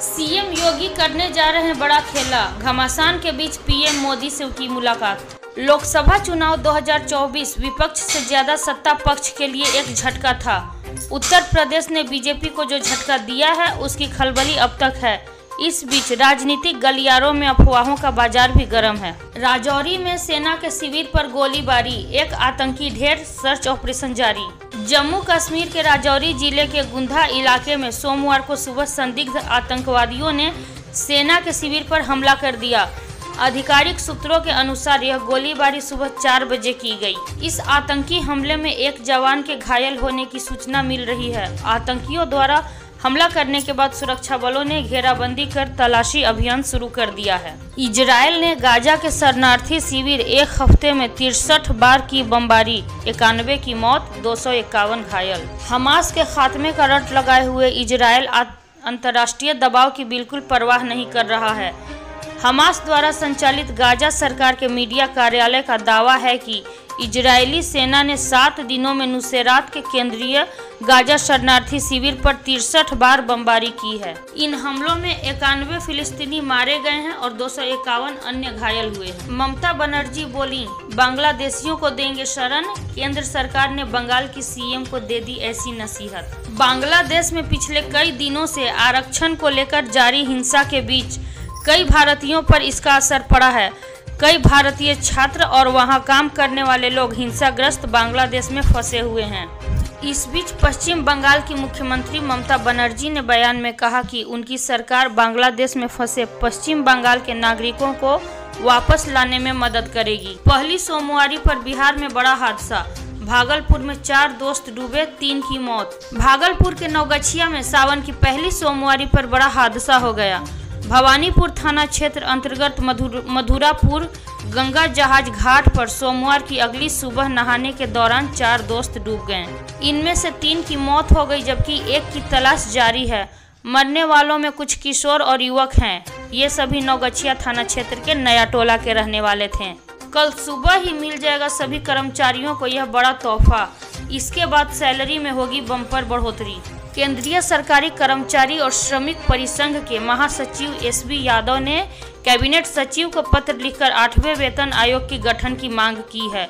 CM योगी करने जा रहे हैं बड़ा खेला, घमासान के बीच पीएम मोदी से की मुलाकात। लोकसभा चुनाव 2024 विपक्ष से ज्यादा सत्ता पक्ष के लिए एक झटका था। उत्तर प्रदेश ने बीजेपी को जो झटका दिया है उसकी खलबली अब तक है। इस बीच राजनीतिक गलियारों में अफवाहों का बाजार भी गर्म है। राजौरी में सेना के शिविर पर गोलीबारी, एक आतंकी ढेर, सर्च ऑपरेशन जारी। जम्मू कश्मीर के राजौरी जिले के गुंधा इलाके में सोमवार को सुबह संदिग्ध आतंकवादियों ने सेना के शिविर पर हमला कर दिया। आधिकारिक सूत्रों के अनुसार यह गोलीबारी सुबह 4 बजे की गई। इस आतंकी हमले में एक जवान के घायल होने की सूचना मिल रही है। आतंकियों द्वारा हमला करने के बाद सुरक्षा बलों ने घेराबंदी कर तलाशी अभियान शुरू कर दिया है। इजराइल ने गाजा के शरणार्थी शिविर एक हफ्ते में 63 बार की बमबारी, 91 की मौत, 251 घायल। हमास के खात्मे का रट लगाए हुए इजराइल अंतर्राष्ट्रीय दबाव की बिल्कुल परवाह नहीं कर रहा है। हमास द्वारा संचालित गाजा सरकार के मीडिया कार्यालय का दावा है कि इजरायली सेना ने 7 दिनों में नुसेरात के केंद्रीय गाजा शरणार्थी शिविर पर 63 बार बमबारी की है। इन हमलों में 91 फिलिस्तीनी मारे गए हैं और 251 अन्य घायल हुए हैं। ममता बनर्जी बोली, बांग्लादेशियों को देंगे शरण, केंद्र सरकार ने बंगाल की सीएम को दे दी ऐसी नसीहत। बांग्लादेश में पिछले कई दिनों से आरक्षण को लेकर जारी हिंसा के बीच कई भारतीयों पर इसका असर पड़ा है। कई भारतीय छात्र और वहां काम करने वाले लोग हिंसाग्रस्त बांग्लादेश में फंसे हुए हैं। इस बीच पश्चिम बंगाल की मुख्यमंत्री ममता बनर्जी ने बयान में कहा कि उनकी सरकार बांग्लादेश में फंसे पश्चिम बंगाल के नागरिकों को वापस लाने में मदद करेगी। पहली सोमवारी पर बिहार में बड़ा हादसा, भागलपुर में 4 दोस्त डूबे, 3 की मौत। भागलपुर के नवगछिया में सावन की पहली सोमवारी पर बड़ा हादसा हो गया। भवानीपुर थाना क्षेत्र अंतर्गत मधुरापुर गंगा जहाज घाट पर सोमवार की अगली सुबह नहाने के दौरान 4 दोस्त डूब गए। इनमें से 3 की मौत हो गई जबकि एक की तलाश जारी है। मरने वालों में कुछ किशोर और युवक हैं। ये सभी नवगछिया थाना क्षेत्र के नया टोला के रहने वाले थे। कल सुबह ही मिल जाएगा सभी कर्मचारियों को यह बड़ा तोहफा। इसके बाद सैलरी में होगी बम्पर बढ़ोतरी। केंद्रीय सरकारी कर्मचारी और श्रमिक परिसंघ के महासचिव एसबी यादव ने कैबिनेट सचिव को पत्र लिखकर 8वें वेतन आयोग के गठन की मांग की है।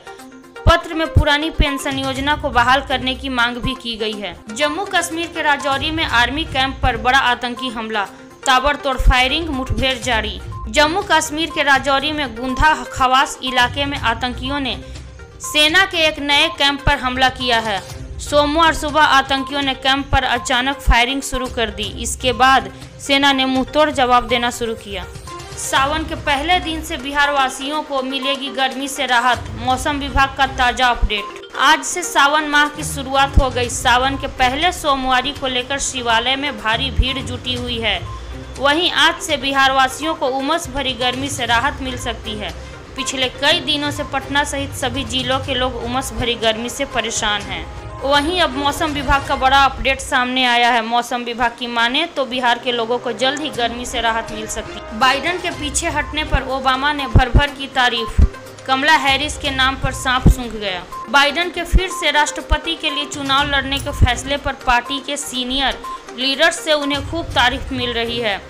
पत्र में पुरानी पेंशन योजना को बहाल करने की मांग भी की गई है। जम्मू कश्मीर के राजौरी में आर्मी कैंप पर बड़ा आतंकी हमला, ताबड़तोड़ फायरिंग, मुठभेड़ जारी। जम्मू कश्मीर के राजौरी में गुंधा खवास इलाके में आतंकियों ने सेना के एक नए कैंप पर हमला किया है। सोमवार सुबह आतंकियों ने कैंप पर अचानक फायरिंग शुरू कर दी। इसके बाद सेना ने मुंहतोड़ जवाब देना शुरू किया। सावन के पहले दिन से बिहार वासियों को मिलेगी गर्मी से राहत, मौसम विभाग का ताजा अपडेट। आज से सावन माह की शुरुआत हो गई। सावन के पहले सोमवारी को लेकर शिवालय में भारी भीड़ जुटी हुई है। वहीं आज से बिहार वासियों को उमस भरी गर्मी से राहत मिल सकती है। पिछले कई दिनों से पटना सहित सभी जिलों के लोग उमस भरी गर्मी से परेशान हैं। वहीं अब मौसम विभाग का बड़ा अपडेट सामने आया है। मौसम विभाग की माने तो बिहार के लोगों को जल्द ही गर्मी से राहत मिल सकती है। बाइडेन के पीछे हटने पर ओबामा ने भर की तारीफ, कमला हैरिस के नाम पर सांप सूंघ गया। बाइडेन के फिर से राष्ट्रपति के लिए चुनाव लड़ने के फैसले पर पार्टी के सीनियर लीडर्स से उन्हें खूब तारीफ मिल रही है।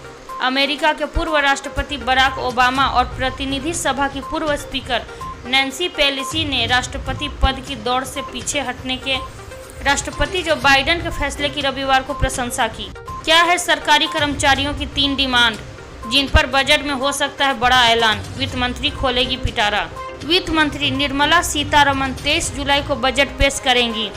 अमेरिका के पूर्व राष्ट्रपति बराक ओबामा और प्रतिनिधि सभा की पूर्व स्पीकर नैन्सी पेलोसी ने राष्ट्रपति पद की दौड़ से पीछे हटने के राष्ट्रपति जो बाइडेन के फैसले की रविवार को प्रशंसा की। क्या है सरकारी कर्मचारियों की 3 डिमांड जिन पर बजट में हो सकता है बड़ा ऐलान, वित्त मंत्री खोलेगी पिटारा। वित्त मंत्री निर्मला सीतारमण 23 जुलाई को बजट पेश करेंगी।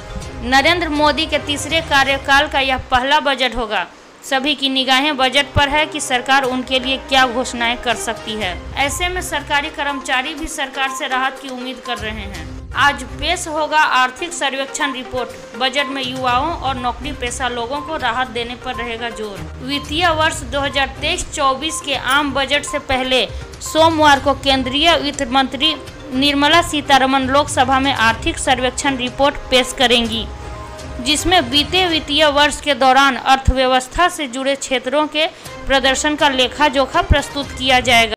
नरेंद्र मोदी के तीसरे कार्यकाल का यह पहला बजट होगा। सभी की निगाहें बजट पर है कि सरकार उनके लिए क्या घोषणाएं कर सकती है। ऐसे में सरकारी कर्मचारी भी सरकार से राहत की उम्मीद कर रहे हैं। आज पेश होगा आर्थिक सर्वेक्षण रिपोर्ट। बजट में युवाओं और नौकरी पेशा लोगों को राहत देने पर रहेगा जोर। वित्तीय वर्ष 2023-24 के आम बजट से पहले सोमवार को केंद्रीय वित्त मंत्री निर्मला सीतारमण लोकसभा में आर्थिक सर्वेक्षण रिपोर्ट पेश करेंगी, जिसमें बीते वित्तीय वर्ष के दौरान अर्थव्यवस्था से जुड़े क्षेत्रों के प्रदर्शन का लेखा जोखा प्रस्तुत किया जाएगा।